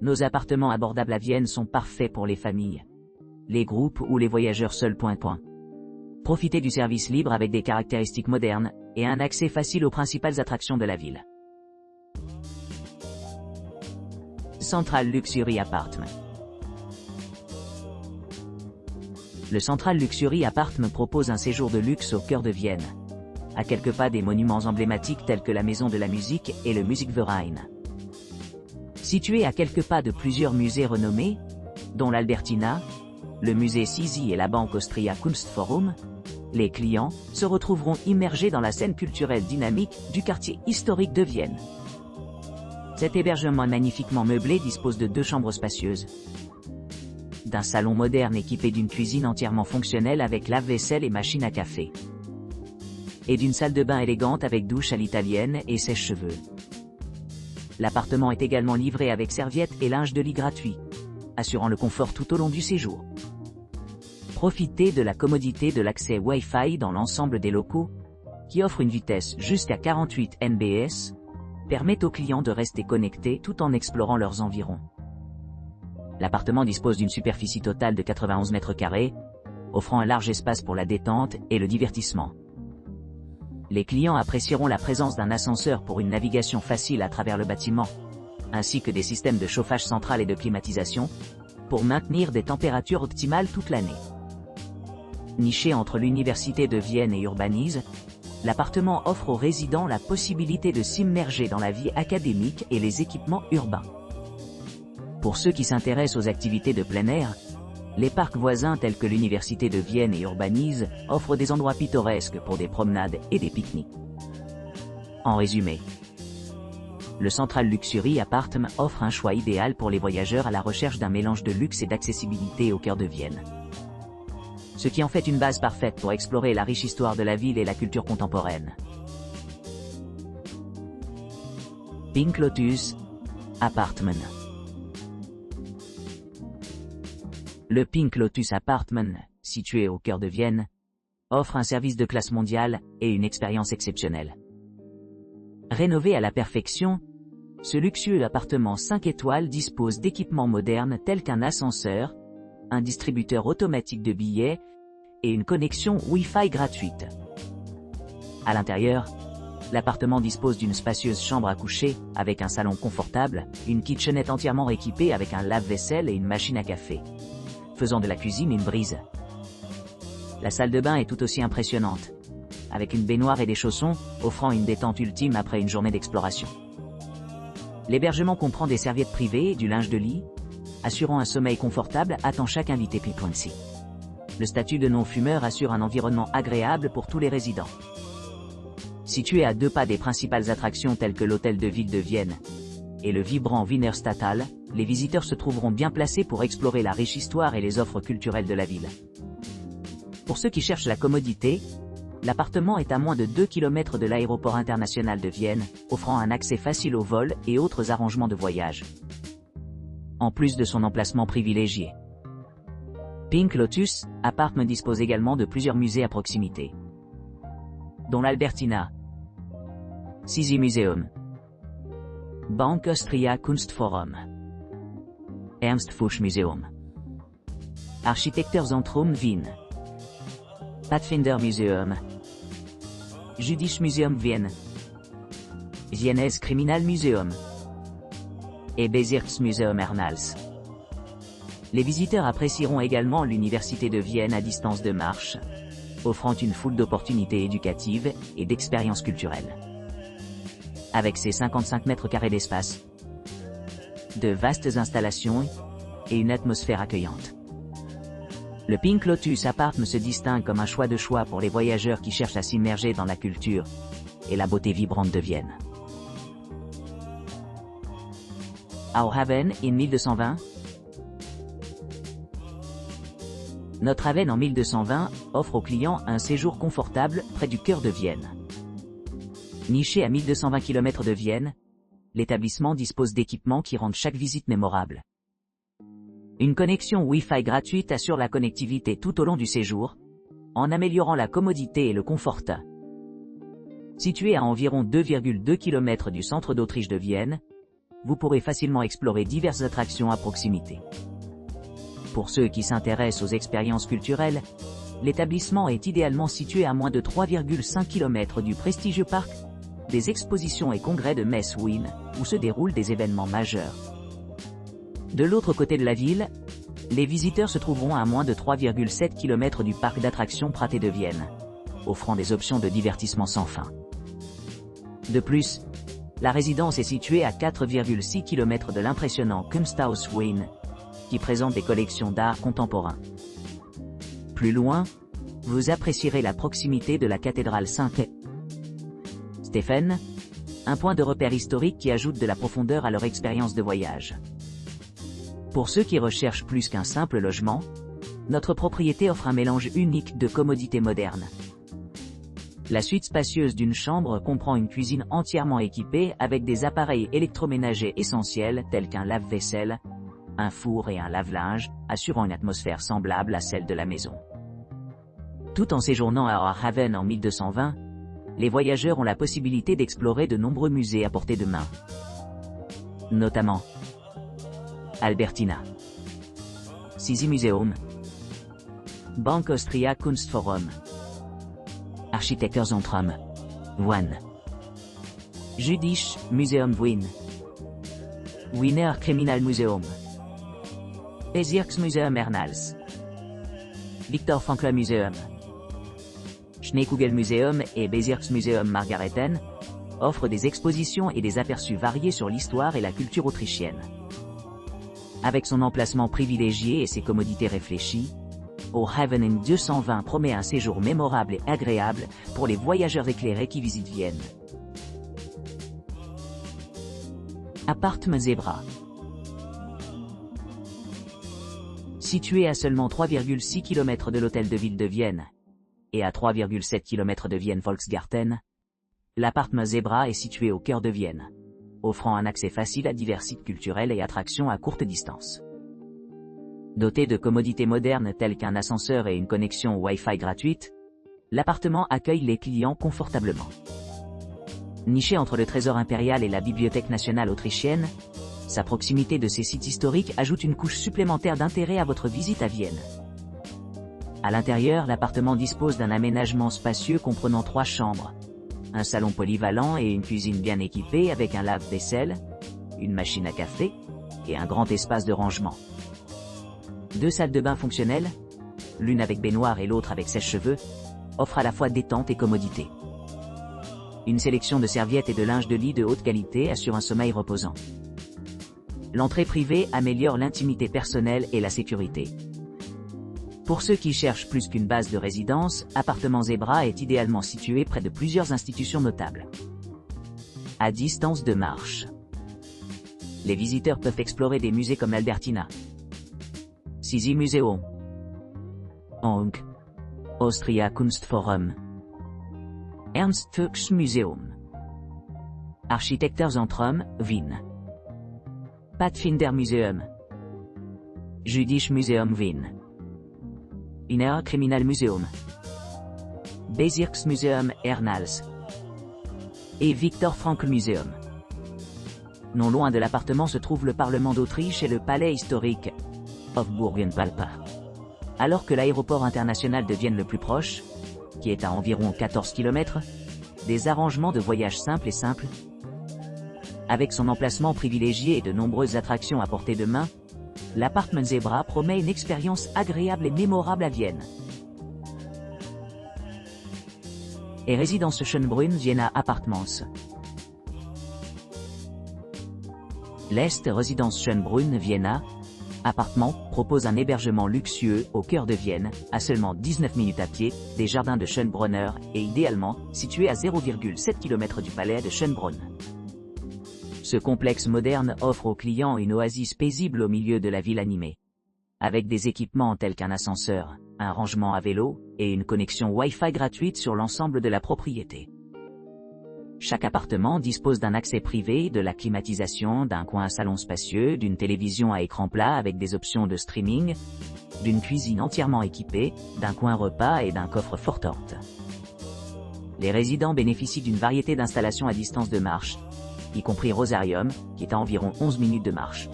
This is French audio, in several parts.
nos appartements abordables à Vienne sont parfaits pour les familles, les groupes ou les voyageurs seuls. Profitez du service libre avec des caractéristiques modernes et un accès facile aux principales attractions de la ville. Central Luxury Apartment. Le Central Luxury Apartment propose un séjour de luxe au cœur de Vienne, à quelques pas des monuments emblématiques tels que la Maison de la Musique et le Musikverein. Situé à quelques pas de plusieurs musées renommés, dont l'Albertina, le musée Sisi et la banque Austria Kunstforum, les clients se retrouveront immergés dans la scène culturelle dynamique du quartier historique de Vienne. Cet hébergement magnifiquement meublé dispose de 2 chambres spacieuses, d'un salon moderne équipé d'une cuisine entièrement fonctionnelle avec lave-vaisselle et machine à café, et d'une salle de bain élégante avec douche à l'italienne et sèche-cheveux. L'appartement est également livré avec serviettes et linge de lit gratuit, assurant le confort tout au long du séjour. Profitez de la commodité de l'accès Wi-Fi dans l'ensemble des locaux, qui offre une vitesse jusqu'à 48 Mbps, permet aux clients de rester connectés tout en explorant leurs environs. L'appartement dispose d'une superficie totale de 91 mètres carrés, offrant un large espace pour la détente et le divertissement. Les clients apprécieront la présence d'un ascenseur pour une navigation facile à travers le bâtiment, ainsi que des systèmes de chauffage central et de climatisation, pour maintenir des températures optimales toute l'année. Niché entre l'Université de Vienne et Urbanise, l'appartement offre aux résidents la possibilité de s'immerger dans la vie académique et les équipements urbains. Pour ceux qui s'intéressent aux activités de plein air, les parcs voisins tels que l'Université de Vienne et Urbanise offrent des endroits pittoresques pour des promenades et des pique-niques. En résumé, le Central Luxury Apartment offre un choix idéal pour les voyageurs à la recherche d'un mélange de luxe et d'accessibilité au cœur de Vienne, ce qui en fait une base parfaite pour explorer la riche histoire de la ville et la culture contemporaine. Pink Lotus Apartment. Le Pink Lotus Apartment, situé au cœur de Vienne, offre un service de classe mondiale et une expérience exceptionnelle. Rénové à la perfection, ce luxueux appartement 5 étoiles dispose d'équipements modernes tels qu'un ascenseur, un distributeur automatique de billets et une connexion Wi-Fi gratuite. À l'intérieur, l'appartement dispose d'une spacieuse chambre à coucher avec un salon confortable, une kitchenette entièrement équipée avec un lave-vaisselle et une machine à café, faisant de la cuisine une brise. La salle de bain est tout aussi impressionnante, avec une baignoire et des chaussons, offrant une détente ultime après une journée d'exploration. L'hébergement comprend des serviettes privées et du linge de lit, assurant un sommeil confortable attend chaque invité P.C. Le statut de non-fumeur assure un environnement agréable pour tous les résidents. Situé à 2 pas des principales attractions telles que l'hôtel de ville de Vienne et le vibrant Wiener Stadthalle, les visiteurs se trouveront bien placés pour explorer la riche histoire et les offres culturelles de la ville. Pour ceux qui cherchent la commodité, l'appartement est à moins de 2 km de l'aéroport international de Vienne, offrant un accès facile aux vols et autres arrangements de voyage, en plus de son emplacement privilégié. Pink Lotus Apartment dispose également de plusieurs musées à proximité, dont l'Albertina, Sisi Museum, Bank Austria Kunstforum, Ernst Fuchs Museum, Architektenzentrum Wien, Pathfinder Museum, Jüdisches Museum Vienne, Viennes Kriminalmuseum et Bezirksmuseum Hernals. Les visiteurs apprécieront également l'Université de Vienne à distance de marche, offrant une foule d'opportunités éducatives et d'expériences culturelles. Avec ses 55 mètres carrés d'espace, de vastes installations et une atmosphère accueillante, le Pink Lotus Apartment se distingue comme un choix de choix pour les voyageurs qui cherchent à s'immerger dans la culture et la beauté vibrante de Vienne. Auhaven in 1220. Notre Haven en 1220 offre aux clients un séjour confortable près du cœur de Vienne. Niché à 1220 km de Vienne, l'établissement dispose d'équipements qui rendent chaque visite mémorable. Une connexion Wi-Fi gratuite assure la connectivité tout au long du séjour, en améliorant la commodité et le confort. Situé à environ 2,2 km du centre d'Autriche de Vienne, vous pourrez facilement explorer diverses attractions à proximité. Pour ceux qui s'intéressent aux expériences culturelles, l'établissement est idéalement situé à moins de 3,5 km du prestigieux parc des expositions et congrès de Messwin, où se déroulent des événements majeurs. De l'autre côté de la ville, les visiteurs se trouveront à moins de 3,7 km du parc d'attractions Prater de Vienne, offrant des options de divertissement sans fin. De plus, la résidence est située à 4,6 km de l'impressionnant Kunsthaus Wien, qui présente des collections d'art contemporain. Plus loin, vous apprécierez la proximité de la cathédrale Saint-Stephen, un point de repère historique qui ajoute de la profondeur à leur expérience de voyage. Pour ceux qui recherchent plus qu'un simple logement, notre propriété offre un mélange unique de commodités modernes. La suite spacieuse d'une chambre comprend une cuisine entièrement équipée avec des appareils électroménagers essentiels tels qu'un lave-vaisselle, un four et un lave-linge, assurant une atmosphère semblable à celle de la maison. Tout en séjournant à Haven en 1220, les voyageurs ont la possibilité d'explorer de nombreux musées à portée de main. Notamment Albertina, Sisi Museum, Bank Austria Kunstforum, Architektenzentrum Wien, Jüdisches Museum Wien, Wiener Kriminalmuseum, Bezirksmuseum Hernals, Viktor Frankl Museum, Schneekugelmuseum et Bezirksmuseum Margareten offrent des expositions et des aperçus variés sur l'histoire et la culture autrichienne. Avec son emplacement privilégié et ses commodités réfléchies, Haven 220 promet un séjour mémorable et agréable pour les voyageurs éclairés qui visitent Vienne. Appartement Zebra. Situé à seulement 3,6 km de l'hôtel de ville de Vienne et à 3,7 km de Vienne Volksgarten, l'appartement Zebra est situé au cœur de Vienne, offrant un accès facile à divers sites culturels et attractions à courte distance. Doté de commodités modernes telles qu'un ascenseur et une connexion Wi-Fi gratuite, l'appartement accueille les clients confortablement. Niché entre le Trésor impérial et la Bibliothèque nationale autrichienne, sa proximité de ces sites historiques ajoute une couche supplémentaire d'intérêt à votre visite à Vienne. À l'intérieur, l'appartement dispose d'un aménagement spacieux comprenant 3 chambres, un salon polyvalent et une cuisine bien équipée avec un lave-vaisselle, une machine à café et un grand espace de rangement. 2 salles de bain fonctionnelles, l'une avec baignoire et l'autre avec sèche-cheveux, offrent à la fois détente et commodité. Une sélection de serviettes et de linge de lit de haute qualité assure un sommeil reposant. L'entrée privée améliore l'intimité personnelle et la sécurité. Pour ceux qui cherchent plus qu'une base de résidence, Appartement Zebra est idéalement situé près de plusieurs institutions notables. À distance de marche, les visiteurs peuvent explorer des musées comme l'Albertina, Sisi Museum, Bank Austria Kunstforum, Ernst Fuchs Museum, Architektenzentrum Wien, Pfadfinder Museum, Jüdisches Museum Wien, Wiener Kriminalmuseum, Bezirksmuseum Hernals et Viktor Frankl Museum. Non loin de l'appartement se trouve le Parlement d'Autriche et le palais historique Hofburgenpalast. Alors que l'aéroport international de Vienne le plus proche, qui est à environ 14 km, des arrangements de voyage simples et simples. Avec son emplacement privilégié et de nombreuses attractions à portée de main, l'appartement Zebra promet une expérience agréable et mémorable à Vienne. Et résidence Schönbrunn Vienna Apartments. L'Est Résidence Schönbrunn Vienna Appartements propose un hébergement luxueux au cœur de Vienne, à seulement 19 minutes à pied, des jardins de Schönbrunner et idéalement situé à 0,7 km du palais de Schönbrunn. Ce complexe moderne offre aux clients une oasis paisible au milieu de la ville animée. Avec des équipements tels qu'un ascenseur, un rangement à vélo et une connexion Wi-Fi gratuite sur l'ensemble de la propriété. Chaque appartement dispose d'un accès privé, de la climatisation, d'un coin salon spacieux, d'une télévision à écran plat avec des options de streaming, d'une cuisine entièrement équipée, d'un coin repas et d'un coffre forte. Les résidents bénéficient d'une variété d'installations à distance de marche, y compris Rosarium, qui est à environ 11 minutes de marche.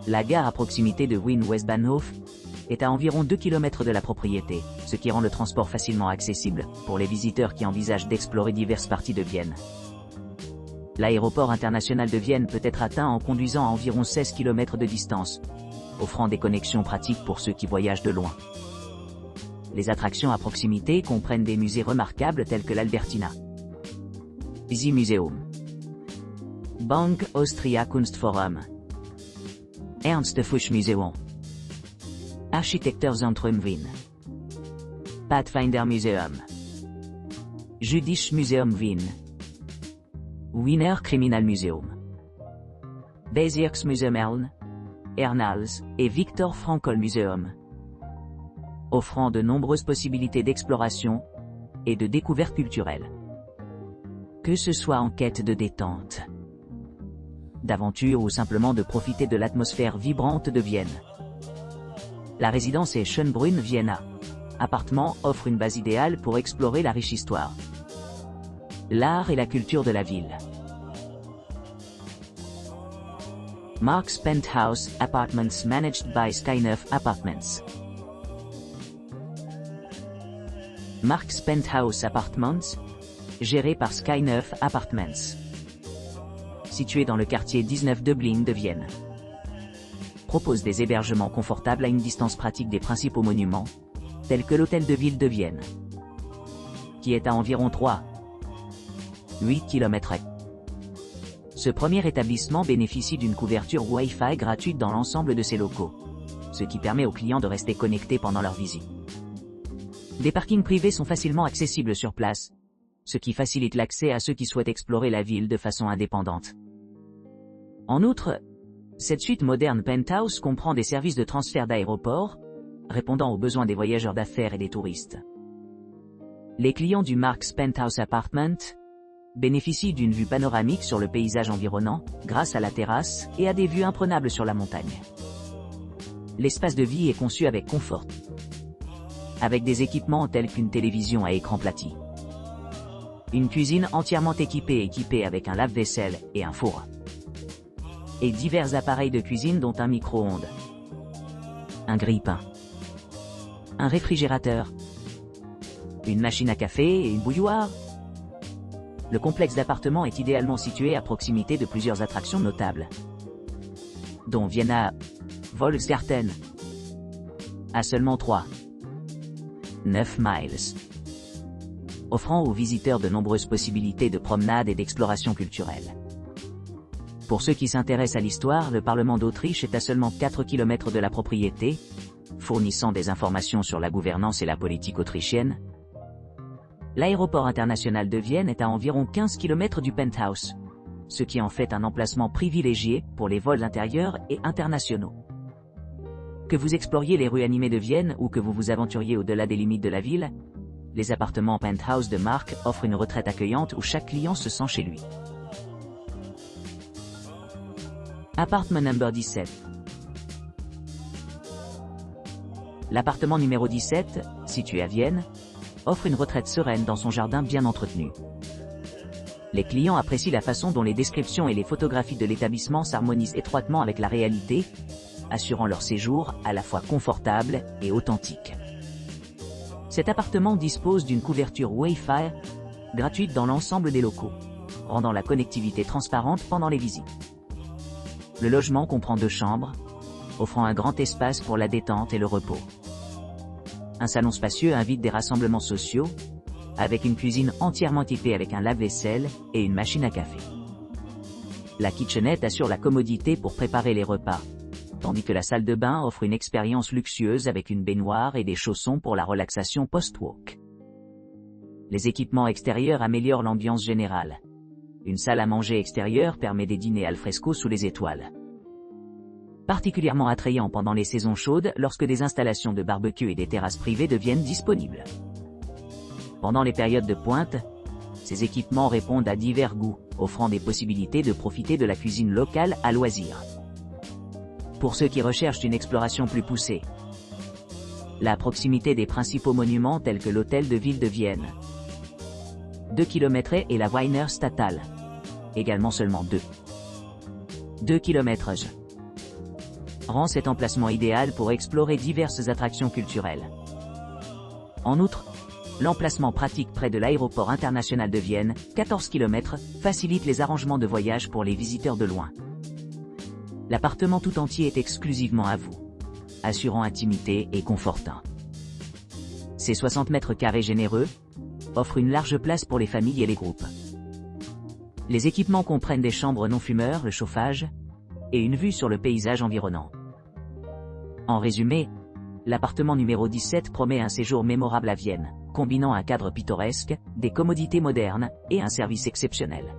La gare à proximité de Wien-Westbahnhof est à environ 2 km de la propriété, ce qui rend le transport facilement accessible pour les visiteurs qui envisagent d'explorer diverses parties de Vienne. L'aéroport international de Vienne peut être atteint en conduisant à environ 16 km de distance, offrant des connexions pratiques pour ceux qui voyagent de loin. Les attractions à proximité comprennent des musées remarquables tels que l'Albertina Museum, Bank Austria Kunstforum, Ernst Fuchs Museum, Architektenzentrum Wien, Pathfinder Museum, Jüdisches Museum Wien, Wiener Kriminalmuseum, Bezirksmuseum Erln, Hernals et Viktor Frankl Museum, offrant de nombreuses possibilités d'exploration et de découverte culturelle. Que ce soit en quête de détente, d'aventure ou simplement de profiter de l'atmosphère vibrante de Vienne. La résidence est Schönbrunn Vienna. Appartement offre une base idéale pour explorer la riche histoire, l'art et la culture de la ville. Mark's Penthouse Apartments managed by Sky9 Apartments. Mark's Penthouse Apartments, géré par Sky9 Apartments. Situé dans le quartier 19 Döbling de Vienne. Propose des hébergements confortables à une distance pratique des principaux monuments, tels que l'hôtel de ville de Vienne, qui est à environ 3,8 km. Ce premier établissement bénéficie d'une couverture Wi-Fi gratuite dans l'ensemble de ses locaux, ce qui permet aux clients de rester connectés pendant leur visite. Des parkings privés sont facilement accessibles sur place, ce qui facilite l'accès à ceux qui souhaitent explorer la ville de façon indépendante. En outre, cette suite moderne Penthouse comprend des services de transfert d'aéroport, répondant aux besoins des voyageurs d'affaires et des touristes. Les clients du Mark's Penthouse Apartment bénéficient d'une vue panoramique sur le paysage environnant, grâce à la terrasse, et à des vues imprenables sur la montagne. L'espace de vie est conçu avec confort, avec des équipements tels qu'une télévision à écran plati, une cuisine entièrement équipée avec un lave-vaisselle et un four, et divers appareils de cuisine dont un micro-ondes, un grille-pain, un réfrigérateur, une machine à café et une bouilloire. Le complexe d'appartements est idéalement situé à proximité de plusieurs attractions notables, dont Vienna Volksgarten, à seulement 3,9 miles, offrant aux visiteurs de nombreuses possibilités de promenade et d'exploration culturelle. Pour ceux qui s'intéressent à l'histoire, le Parlement d'Autriche est à seulement 4 km de la propriété, fournissant des informations sur la gouvernance et la politique autrichienne. L'aéroport international de Vienne est à environ 15 km du Penthouse, ce qui en fait un emplacement privilégié pour les vols intérieurs et internationaux. Que vous exploriez les rues animées de Vienne ou que vous vous aventuriez au-delà des limites de la ville, les appartements Penthouse de Mark offrent une retraite accueillante où chaque client se sent chez lui. Appartement number 17. L'appartement numéro 17, situé à Vienne, offre une retraite sereine dans son jardin bien entretenu. Les clients apprécient la façon dont les descriptions et les photographies de l'établissement s'harmonisent étroitement avec la réalité, assurant leur séjour à la fois confortable et authentique. Cet appartement dispose d'une couverture Wi-Fi gratuite dans l'ensemble des locaux, rendant la connectivité transparente pendant les visites. Le logement comprend 2 chambres, offrant un grand espace pour la détente et le repos. Un salon spacieux invite des rassemblements sociaux, avec une cuisine entièrement équipée avec un lave-vaisselle et une machine à café. La kitchenette assure la commodité pour préparer les repas, tandis que la salle de bain offre une expérience luxueuse avec une baignoire et des chaussons pour la relaxation post-walk. Les équipements extérieurs améliorent l'ambiance générale. Une salle à manger extérieure permet des dîners al fresco sous les étoiles. Particulièrement attrayant pendant les saisons chaudes lorsque des installations de barbecue et des terrasses privées deviennent disponibles. Pendant les périodes de pointe, ces équipements répondent à divers goûts, offrant des possibilités de profiter de la cuisine locale à loisir. Pour ceux qui recherchent une exploration plus poussée, la proximité des principaux monuments tels que l'hôtel de ville de Vienne, 2 km et la Wiener Stadthalle, également seulement 2 km/h, rend cet emplacement idéal pour explorer diverses attractions culturelles. En outre, l'emplacement pratique près de l'aéroport international de Vienne, 14 km, facilite les arrangements de voyage pour les visiteurs de loin. L'appartement tout entier est exclusivement à vous, assurant intimité et confortant. Ses 60 mètres carrés généreux offrent une large place pour les familles et les groupes. Les équipements comprennent des chambres non-fumeurs, le chauffage, et une vue sur le paysage environnant. En résumé, l'appartement numéro 17 promet un séjour mémorable à Vienne, combinant un cadre pittoresque, des commodités modernes et un service exceptionnel.